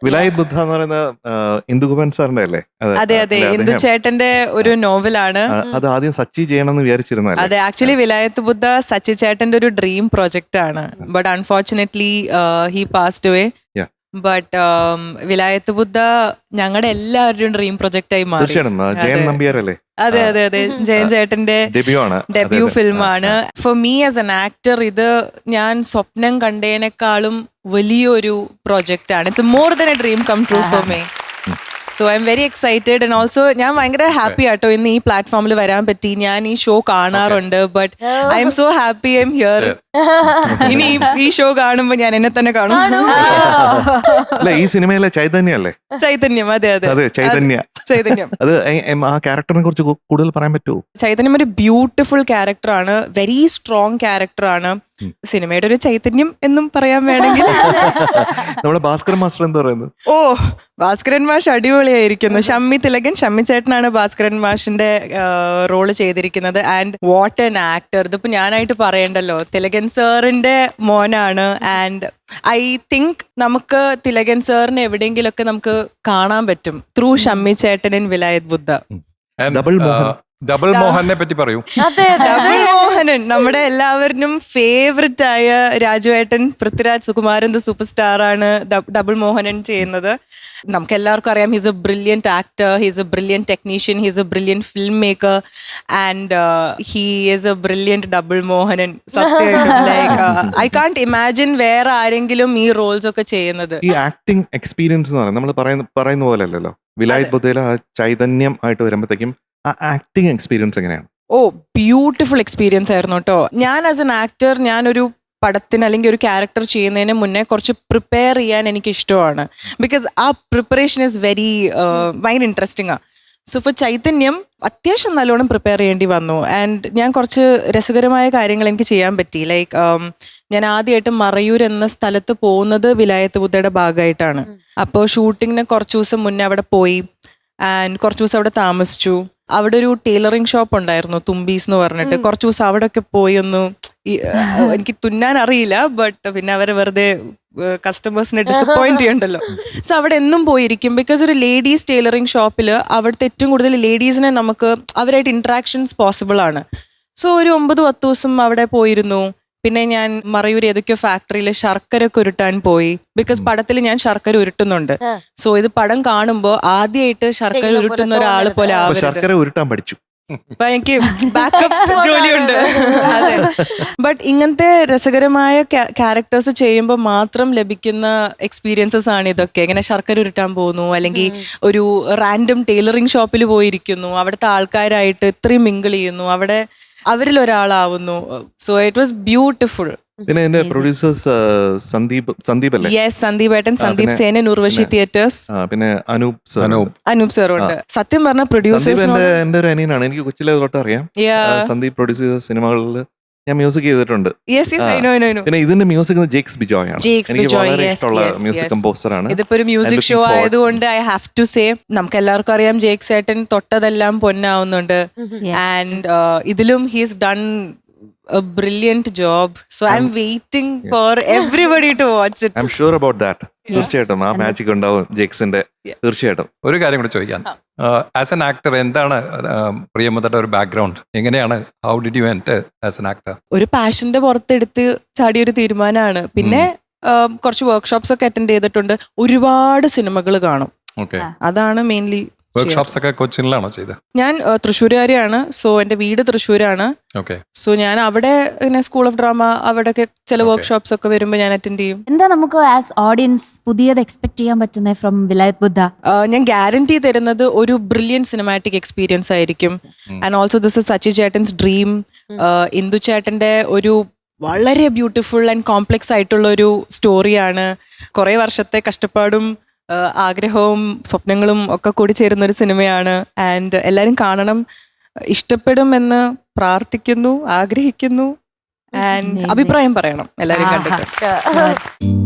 വിലായത് ബുദ്ധ എന്ന് പറയുന്ന ഇന്ദുഗോപൻ സാറിന്റെ അല്ലേ? അതെ അതെ, ഇന്ദു ചേട്ടന്റെ ഒരു നോവലാണ്. അത് ആദ്യം സച്ചി ചെയ്യണമെന്ന് വിചാരിച്ചിരുന്നല്ലേ? അതെ, ആക്ച്വലി വിലായത്ത് ബുദ്ധ സച്ചി ചേട്ടന്റെ ഒരു ഡ്രീം പ്രൊജക്റ്റ് ആണ്. But unfortunately he passed away. But Vilayath Buddha ഞങ്ങളുടെ എല്ലാവരുടെയും ഡ്രീം പ്രൊജക്റ്റ് ആയി മാറി. ജയൻ നമ്പ്യാരല്ലേ? അതെ അതെ അതെ, ജയൻ ചേട്ടന്റെ ഡെബ്യൂ ഫിലിമാണ്. For me as an actor ഇത് ഞാൻ സ്വപ്നം കണ്ടതിനേക്കാളും വലിയൊരു പ്രൊജക്റ്റ് ആണ്. It's more than a dream come true for me. So I am very excited and also ഞാൻ ഭയങ്കര ഹാപ്പി ആട്ടോ ഇന്ന് ഈ പ്ലാറ്റ്ഫോമിൽ വരാൻ പറ്റി. ഞാൻ ഈ ഷോ കാണാറുണ്ട്, but I M so happy I am here. ഇനി ഈ ഷോ കാണുമ്പോ ഞാൻ എന്നെ തന്നെ കാണും. ഈ സിനിമയിലെ ചൈതന്യം അല്ലേ? ചൈതന്യം, അതെ അതെ അതെ, ചൈതന്യം. അത് ആ ക്യാരക്ടറിനെ കുറിച്ച് കൂടുതൽ പറയാൻ പറ്റുമോ? ചൈതന്യം ഒരു ബ്യൂട്ടിഫുൾ ക്യാരക്ടറാണ്, വെരി സ്ട്രോങ് ക്യാരക്ടറാണ്. സിനിമയുടെ ഒരു ചൈതന്യം എന്നും പറയാൻ വേണമെങ്കിൽ. നമ്മുടെ ഭാസ്കരൻ മാസ്റ്റർ എന്താ പറയുന്നത്? ഓ, ഭാസ്കരൻ മാഷ് അടിപൊളിയായിരിക്കുന്നു. ഷമ്മി തിലകൻ, ഷമ്മി ചേട്ടനാണ് ഭാസ്കരൻ മാഷിന്റെ റോള് ചെയ്തിരിക്കുന്നത്. And what an actor. ഇതിപ്പോ ഞാനായിട്ട് പറയണ്ടല്ലോ, തിലകൻ സാറിന്റെ മോനാണ്. ആൻഡ് ഐ തിങ്ക് നമുക്ക് തിലകൻ സാറിന് എവിടെയെങ്കിലുമൊക്കെ നമുക്ക് കാണാൻ പറ്റും ത്രൂ ഷമ്മി ചേട്ടൻ ഇൻ വിലായത് ബുദ്ധ. ഡബിൾ മോഹനെ പറ്റി പറയൂ. ഡബിൾ മോഹനൻ നമ്മുടെ എല്ലാവരും ഫേവററ്റ് ആയ രാജുവേട്ടൻ, Prithviraj Sukumaran the super star ആണ് ഡബിൾ മോഹനൻ ചെയ്യുന്നത്. നമുക്ക് എല്ലാവർക്കും അറിയാം, he's a brilliant actor, he's a brilliant technician, he's a brilliant film maker and he is a brilliant double Mohanan. സത്യമായിട്ടും ലൈക്ക് ഐ കാൺട്ട് ഇമാജിൻ വേറെ ആരെങ്കിലും ഈ റോൾസ് ഒക്കെ ചെയ്യുന്നത്. ഈ ആക്ടിങ് എക്സ്പീരിയൻസ് എന്ന് പറയുന്നത് നമ്മൾ പറയുന്ന പോലെ അല്ലല്ലോ. വിലായത് ബുദ്ധയിലെ ആ ചൈതന്യം ആയിട്ട് വരുമ്പോഴത്തേക്കും ആ ആക്ടിങ് എക്സ്പീരിയൻസ് എങ്ങനെയാണ്? ഓ, ബ്യൂട്ടിഫുൾ എക്സ്പീരിയൻസ് ആയിരുന്നു കേട്ടോ. ഞാൻ ആസ് എൻ ആക്ടർ ഞാനൊരു പടത്തിന് അല്ലെങ്കിൽ ഒരു ക്യാരക്ടർ ചെയ്യുന്നതിന് മുന്നേ കുറച്ച് പ്രിപ്പയർ ചെയ്യാൻ എനിക്ക് ഇഷ്ടമാണ്. ബിക്കോസ് ആ പ്രിപ്പറേഷൻ ഇസ് ഭയങ്കര ഇൻട്രസ്റ്റിംഗ് ആണ്. സോ ഫോർ ചൈതന്യം അത്യാവശ്യം നല്ലോണം പ്രിപ്പയർ ചെയ്യേണ്ടി വന്നു. ആൻഡ് ഞാൻ കുറച്ച് രസകരമായ കാര്യങ്ങൾ എനിക്ക് ചെയ്യാൻ പറ്റി. ലൈക്ക് ഞാൻ ആദ്യമായിട്ട് മറയൂർ എന്ന സ്ഥലത്ത് പോകുന്നത് വിലായത്ത് ബുദ്ധയുടെ ഭാഗമായിട്ടാണ്. അപ്പോൾ ഷൂട്ടിങ്ങിന് കുറച്ച് ദിവസം മുന്നേ അവിടെ പോയി ആൻഡ് കുറച്ച് ദിവസം അവിടെ താമസിച്ചു. അവിടെ ഒരു ടൈലറിങ് ഷോപ്പ് ഉണ്ടായിരുന്നു, തുമ്പീസ് എന്ന് പറഞ്ഞിട്ട്. കുറച്ച് ദിവസം അവിടെ ഒക്കെ പോയി ഒന്ന് എനിക്ക് തുന്നാൻ അറിയില്ല, ബട്ട് പിന്നെ അവരെ വെറുതെ കസ്റ്റമേഴ്സിനെ ഡിസപ്പോയിന്റ് ചെയ്യണ്ടല്ലോ. സോ അവിടെ എന്നും പോയിരിക്കും. ബിക്കോസ് ഒരു ലേഡീസ് ടൈലറിങ് ഷോപ്പിൽ അവിടുത്തെ ഏറ്റവും കൂടുതൽ ലേഡീസിനെ നമുക്ക് അവരായിട്ട് ഇന്ററാക്ഷൻസ് പോസിബിൾ ആണ്. സോ ഒരു 9-10 ദിവസം അവിടെ പോയിരുന്നു. പിന്നെ ഞാൻ മറയൂർ ഏതൊക്കെയോ ഫാക്ടറിയിൽ ശർക്കര ഒക്കെ ഉരുട്ടാൻ പോയി. ബിക്കോസ് പടത്തിൽ ഞാൻ ശർക്കര ഉരുട്ടുന്നുണ്ട്. സോ ഇത് പടം കാണുമ്പോൾ ആദ്യമായിട്ട് ശർക്കര ഉരുട്ടുന്ന ഒരാള് പോലെ ശർക്കര ഉരുട്ടാൻ പഠിച്ചു. അപ്പൊ എനിക്ക് ബാക്കപ്പ് ജോലിയുണ്ട്. അതെ, ബട്ട് ഇങ്ങനത്തെ രസകരമായ ക്യാരക്ടേഴ്സ് ചെയ്യുമ്പോൾ മാത്രം ലഭിക്കുന്ന എക്സ്പീരിയൻസസ് ആണ് ഇതൊക്കെ. ഇങ്ങനെ ശർക്കര ഉരുട്ടാൻ പോകുന്നു, അല്ലെങ്കിൽ ഒരു റാൻഡം ടൈലറിങ് ഷോപ്പിൽ പോയിരിക്കുന്നു, അവിടുത്തെ ആൾക്കാരായിട്ട് ഇത്രയും മിങ്കിൾ ചെയ്യുന്നു, അവിടെ അവരിൽ ഒരാളാവുന്നു. So it was beautiful. പിന്നെ എന്റെ പ്രൊഡ്യൂസേഴ്സ് സന്ദീപ് അല്ലേ? യെസ്, സന്ദീപ് ഏട്ടൻ, സന്ദീപ് സേനൻ, ഉർവശി തിയേറ്റേഴ്സ്. പിന്നെ അനൂപ് സാറുണ്ട്. സത്യം പറഞ്ഞ പ്രൊഡ്യൂസേഴ്സ് എന്റെ ഒരു അനിയനാണ്, എനിക്ക് കൊച്ചിലെ തൊട്ട് അറിയാം. സന്ദീപ് പ്രൊഡ്യൂസ് ചെയ്ത സിനിമകളിൽ ഞാൻ മ്യൂസിക് ചെയ്തിട്ടുണ്ട്. പിന്നെ ഇതിന്റെ മ്യൂസിക് ജേക്സ് ബിജോയ് ആണ്. എനിക്ക് വളരെ ഇഷ്ടമുള്ള മ്യൂസിക് കമ്പോസർ ആണ്. ഇതിപ്പോ ഒരു മ്യൂസിക് ഷോ ആയതുകൊണ്ട് ഐ ഹാവ് ടു സേ, നമുക്ക് എല്ലാവർക്കും അറിയാം ജേക്സ് ഏട്ടൻ തൊട്ടതെല്ലാം പൊന്നാവുന്നുണ്ട്. ആൻഡ് ഇതിലും he's done a brilliant job, so I'm waiting for everybody to watch it. I'm sure about that. തീർച്ചയായിട്ടും ആ മാജിക് ഉണ്ടാവും ജേക്സിന്റെ. തീർച്ചയായിട്ടും. ഒരു കാര്യം കൂടെ ചോദിക്കാൻ, ആസ് എൻ ആക്ടർ എന്താണ് പ്രിയമതയുടെ ഒരു ബാക്ക്ഗ്രൗണ്ട്? എങ്ങനെയാണ്, how did you enter as an actor? ഒരു പാഷന്റെ പുറത്തെടുത്ത് ചാടിയൊരു തീരുമാനമാണ്. പിന്നെ കുറച്ച് വർക്ക്ഷോപ്സ് ഒക്കെ അറ്റൻഡ് ചെയ്തിട്ടുണ്ട്, ഒരുപാട് സിനിമകൾ കാണും. അതാണ് മെയിൻലി. വർക്ക്ഷോപ്സ് ഒക്കെ കൊച്ചിനിലാണോ ചെയ്തത്? ഞാൻ തൃശ്ശൂരുകാരിയാണ്. സോ എന്റെ വീട് തൃശ്ശൂരാണ്. സോ ഞാൻ അവിടെ സ്കൂൾ ഓഫ് ഡ്രാമ അവിടെയൊക്കെ ചില വർക്ക്ഷോപ്സ് ഒക്കെ വരുമ്പോൾ ഞാൻ അറ്റൻഡ് ചെയ്യും. എന്താ നമുക്ക് ആസ് ഓഡിയൻസ് പുതിയത് എക്സ്പെക്ട് ചെയ്യാൻ പറ്റുന്നത് ഫ്രം വിലായത് ബുദ്ധ? ഞാൻ ഗ്യാരണ്ടി തരുന്നത് ഒരു ബ്രില്യൻ സിനിമാറ്റിക് എക്സ്പീരിയൻസ് ആയിരിക്കും. And also this is Sachy ചേട്ടൻസ് ഡ്രീം. ഇന്ദു ചേട്ടന്റെ ഒരു വളരെ ബ്യൂട്ടിഫുൾ ആൻഡ് കോംപ്ലെക്സ് ആയിട്ടുള്ള ഒരു സ്റ്റോറിയാണ്. കുറേ വർഷത്തെ കഷ്ടപ്പാടും ആഗ്രഹവും സ്വപ്നങ്ങളും ഒക്കെ കൂടി ചേരുന്ന ഒരു സിനിമയാണ്. ആൻഡ് എല്ലാവരും കാണണം, ഇഷ്ടപ്പെടുമെന്ന് പ്രാർത്ഥിക്കുന്നു, ആഗ്രഹിക്കുന്നു. ആൻഡ് അഭിപ്രായം പറയണം എല്ലാവരും കണ്ടിട്ട്.